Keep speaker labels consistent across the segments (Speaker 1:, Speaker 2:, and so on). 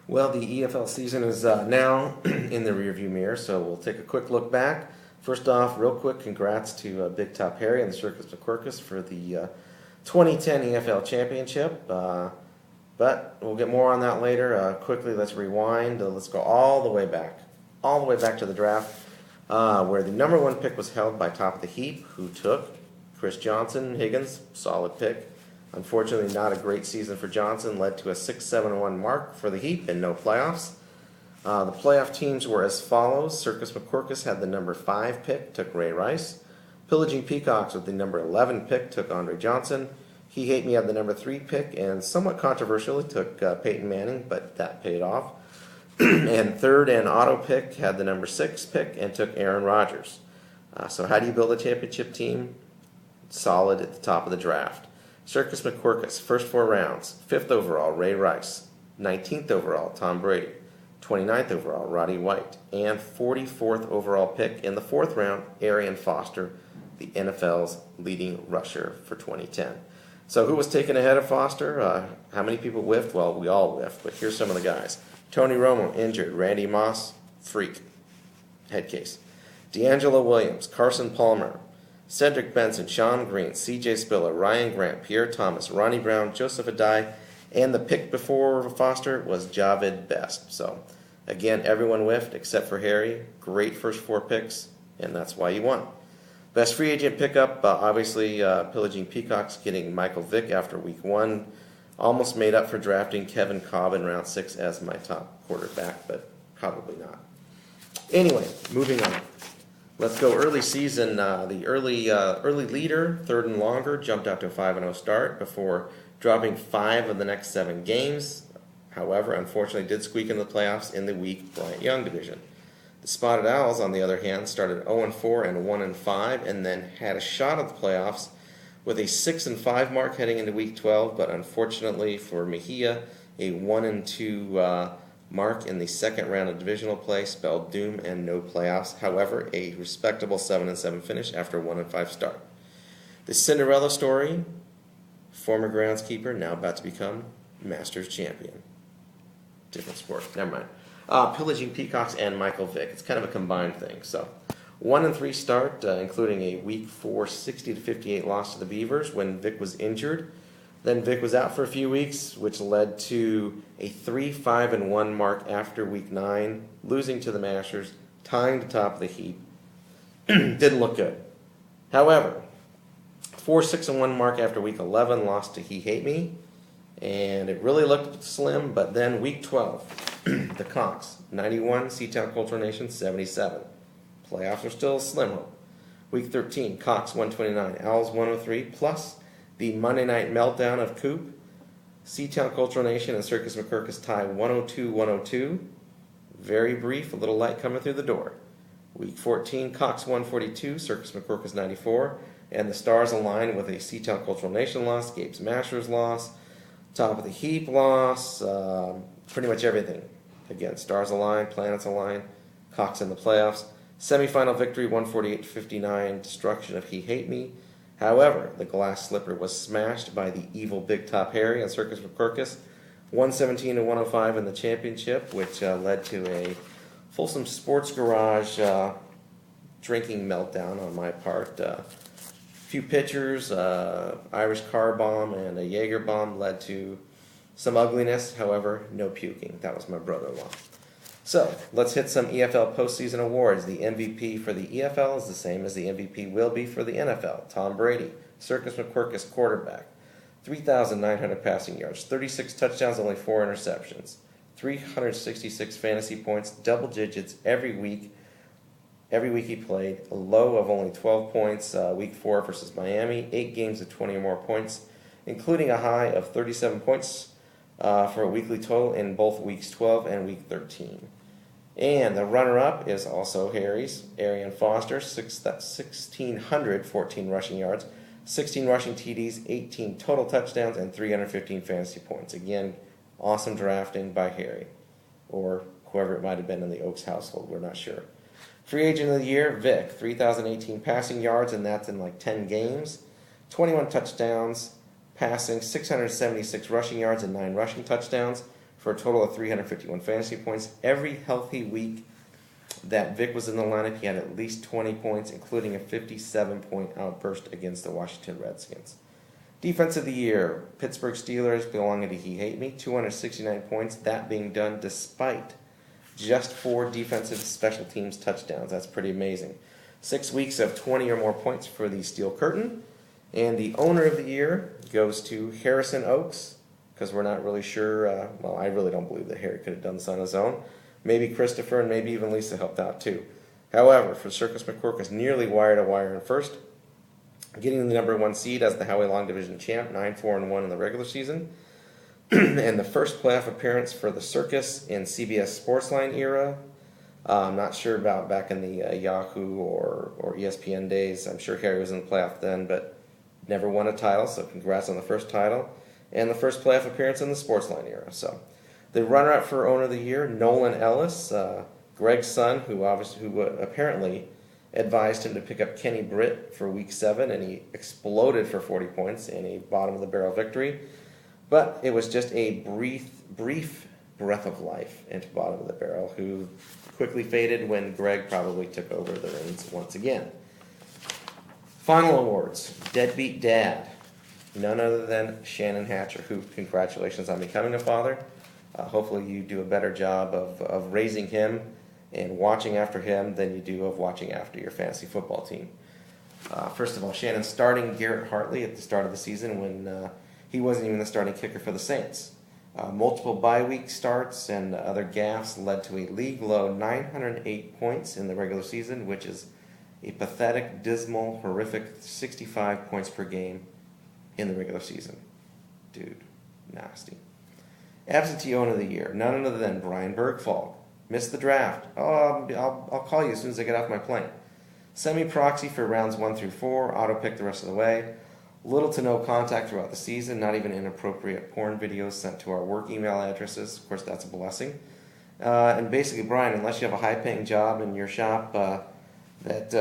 Speaker 1: Well, the EFL season is now in the rearview mirror, so we'll take a quick look back. First off, real quick, congrats to Big Top Harry and the Circus McQuirkus for the 2010 EFL Championship. But we'll get more on that later. Quickly, let's rewind. Let's go all the way back to the draft, where the number one pick was held by Top of the Heap, who took Chris Johnson Higgins, solid pick. Unfortunately, not a great season for Johnson, led to a 6-7-1 mark for the Heap and no playoffs. The playoff teams were as follows. Circus McQuirkus had the number 5 pick, took Ray Rice. Pillaging Peacocks with the number 11 pick, took Andre Johnson. He Hate Me had the number 3 pick, and somewhat controversially took Peyton Manning, but that paid off. And third and auto pick had the number 6 pick and took Aaron Rodgers. So how do you build a championship team? Solid at the top of the draft. Circus McQuirkus, first 4 rounds, 5th overall, Ray Rice, 19th overall, Tom Brady, 29th overall, Roddy White, and 44th overall pick in the 4th round, Arian Foster, the NFL's leading rusher for 2010. So who was taken ahead of Foster? How many people whiffed? Well, we all whiffed, but here's some of the guys. Tony Romo, injured. Randy Moss, freak, head case. D'Angelo Williams, Carson Palmer, Cedric Benson, Sean Green, C.J. Spiller, Ryan Grant, Pierre Thomas, Ronnie Brown, Joseph Adai, and the pick before Foster was Javid Best. So, again, everyone whiffed except for Harry. Great first 4 picks, and that's why you won. Best free agent pickup, obviously, Pillaging Peacocks getting Michael Vick after week 1. Almost made up for drafting Kevin Cobb in round 6 as my top quarterback, but probably not. Anyway, moving on. Let's go early season. The early leader, third and longer, jumped out to a 5-0 start before dropping 5 of the next 7 games. However, unfortunately, did squeak in the playoffs in the weak Bryant Young division. The Spotted Owls, on the other hand, started 0-4 and 1-5, and then had a shot at the playoffs with a 6-5 mark heading into week 12. But unfortunately for Mejia, a 1-2 mark in the 2nd round of divisional play spelled doom and no playoffs. However, a respectable 7-7 finish after a 1-5 start. The Cinderella story, former groundskeeper, now about to become Masters champion. Different sport, never mind. Pillaging Peacocks and Michael Vick. It's kind of a combined thing. So, 1-3 start, including a week 4 60-58 loss to the Beavers when Vick was injured. Then Vick was out for a few weeks, which led to a 3-5-1 mark after week 9, losing to the Masters, tying the Top of the Heap. Didn't look good. However, 4-6-1 mark after week 11, lost to He Hate Me, and it really looked slim. But then week 12, the Conks, 91, Seatown Cultural Nation, 77. Playoffs are still slim hope. Week 13, Cox 129, Owls 103, plus the Monday night meltdown of Coop. Seatown Cultural Nation and Circus McQuirkus tie 102-102. Very brief, a little light coming through the door. Week 14, Cox 142, Circus McQuirkus 94, and the stars align with a Seatown Cultural Nation loss, Gabe's Masters loss, Top of the Heap loss, pretty much everything. Again, stars align, planets align, Cox in the playoffs. Semifinal victory, 148-59, destruction of He Hate Me. However, the glass slipper was smashed by the evil Big Top Harry and Circus McQuirkus, 117-105 in the championship, which led to a Folsom Sports Garage drinking meltdown on my part. A few pitchers, Irish car bomb, and a Jaeger bomb led to some ugliness. However, no puking. That was my brother-in-law. So, let's hit some EFL postseason awards. The MVP for the EFL is the same as the MVP will be for the NFL. Tom Brady, Circus McQuirkus quarterback, 3,900 passing yards, 36 touchdowns, only 4 interceptions, 366 fantasy points, double digits every week. Every week he played, a low of only 12 points, week 4 versus Miami, 8 games of 20 or more points, including a high of 37 points for a weekly total in both weeks 12 and week 13. And the runner-up is also Harry's, Arian Foster, 1,614 rushing yards, 16 rushing TDs, 18 total touchdowns, and 315 fantasy points. Again, awesome drafting by Harry, or whoever it might have been in the Oaks household, we're not sure. Free agent of the year, Vic, 3,018 passing yards, and that's in like 10 games, 21 touchdowns, passing, 676 rushing yards, and 9 rushing touchdowns. for a total of 351 fantasy points. Every healthy week that Vic was in the lineup, he had at least 20 points, including a 57-point outburst against the Washington Redskins. Defense of the year, Pittsburgh Steelers, belonging to He Hate Me, 269 points, that being done despite just 4 defensive special teams touchdowns. That's pretty amazing. 6 weeks of 20 or more points for the Steel Curtain. And the owner of the year goes to Harrison Oakes, because we're not really sure. Well, I really don't believe that Harry could have done this on his own. Maybe Christopher and maybe even Lisa helped out too. However, for Circus McCorkus, nearly wire to wire in first, getting the number 1 seed as the Howie Long Division champ, 9-4-1 in the regular season, and the first playoff appearance for the Circus in CBS Sportsline era. I'm not sure about back in the Yahoo or ESPN days. I'm sure Harry was in the playoff then, but never won a title, so congrats on the first title. And the first playoff appearance in the Sportsline era. So the runner-up for owner of the year, Nolan Ellis, Greg's son, who apparently advised him to pick up Kenny Britt for Week 7, and he exploded for 40 points in a bottom-of-the-barrel victory. But it was just a brief breath of life into bottom of the barrel, who quickly faded when Greg probably took over the reins once again. Final awards, Deadbeat Dad, none other than Shannon Hatcher, who, congratulations on becoming a father. Hopefully you do a better job of raising him and watching after him than you do of watching after your fantasy football team. First of all, Shannon starting Garrett Hartley at the start of the season when he wasn't even the starting kicker for the Saints. Multiple bye week starts and other gaffes led to a league low 908 points in the regular season, which is a pathetic, dismal, horrific 65 points per game in the regular season. Dude, nasty. Absentee owner of the year, none other than Brian Bergfall. Missed the draft. Oh, I'll call you as soon as I get off my plane. Semi-proxy for rounds 1 through 4, auto-pick the rest of the way. Little to no contact throughout the season, not even inappropriate porn videos sent to our work email addresses. Of course, that's a blessing. And basically, Brian, unless you have a high-paying job in your shop that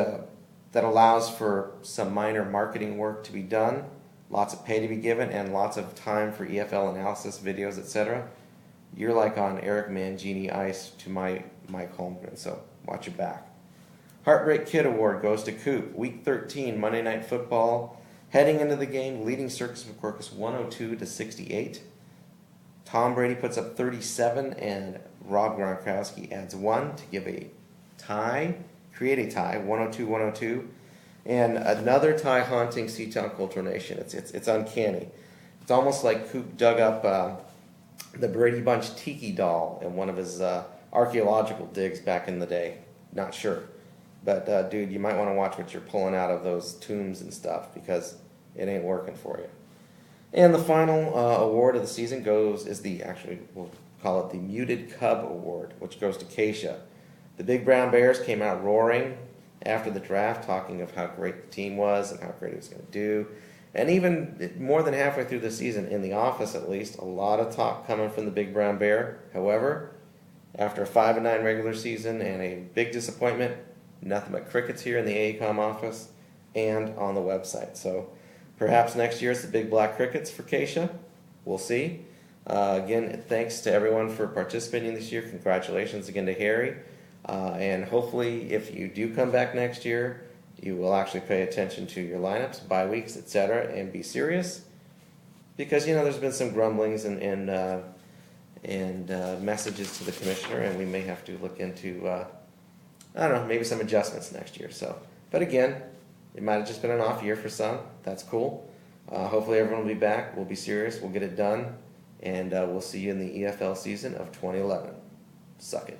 Speaker 1: allows for some minor marketing work to be done, lots of pay to be given, and lots of time for EFL analysis videos, etc., you're like on Eric Mangini ice to my Mike Holmgren, so watch your back. Heartbreak Kid Award goes to Coop. Week 13, Monday Night Football. Heading into the game, leading Circus McCorkus 102-68. Tom Brady puts up 37, and Rob Gronkowski adds 1 to give a tie, create a tie, 102-102. And another tie haunting Seatown Culture Nation. It's uncanny. It's almost like Coop dug up the Brady Bunch tiki doll in one of his archaeological digs back in the day. Not sure. But, dude, you might want to watch what you're pulling out of those tombs and stuff, because it ain't working for you. And the final award of the season we'll call it the Muted Cub Award, which goes to Keisha. The Big Brown Bears came out roaring after the draft, talking of how great the team was and how great it was going to do. And even more than halfway through the season, in the office at least, a lot of talk coming from the Big Brown Bear. However, after a 5-9 regular season and a big disappointment, nothing but crickets here in the AECOM office and on the website. So perhaps next year it's the Big Black Crickets for Keisha. We'll see. Again, thanks to everyone for participating this year. Congratulations again to Harry. And hopefully, if you do come back next year, you will actually pay attention to your lineups, bye weeks, etc., and be serious. Because, there's been some grumblings and messages to the commissioner, and we may have to look into maybe some adjustments next year. But again, it might have just been an off year for some. That's cool. Hopefully everyone will be back. We'll be serious. We'll get it done. And we'll see you in the EFL season of 2011. Suck it.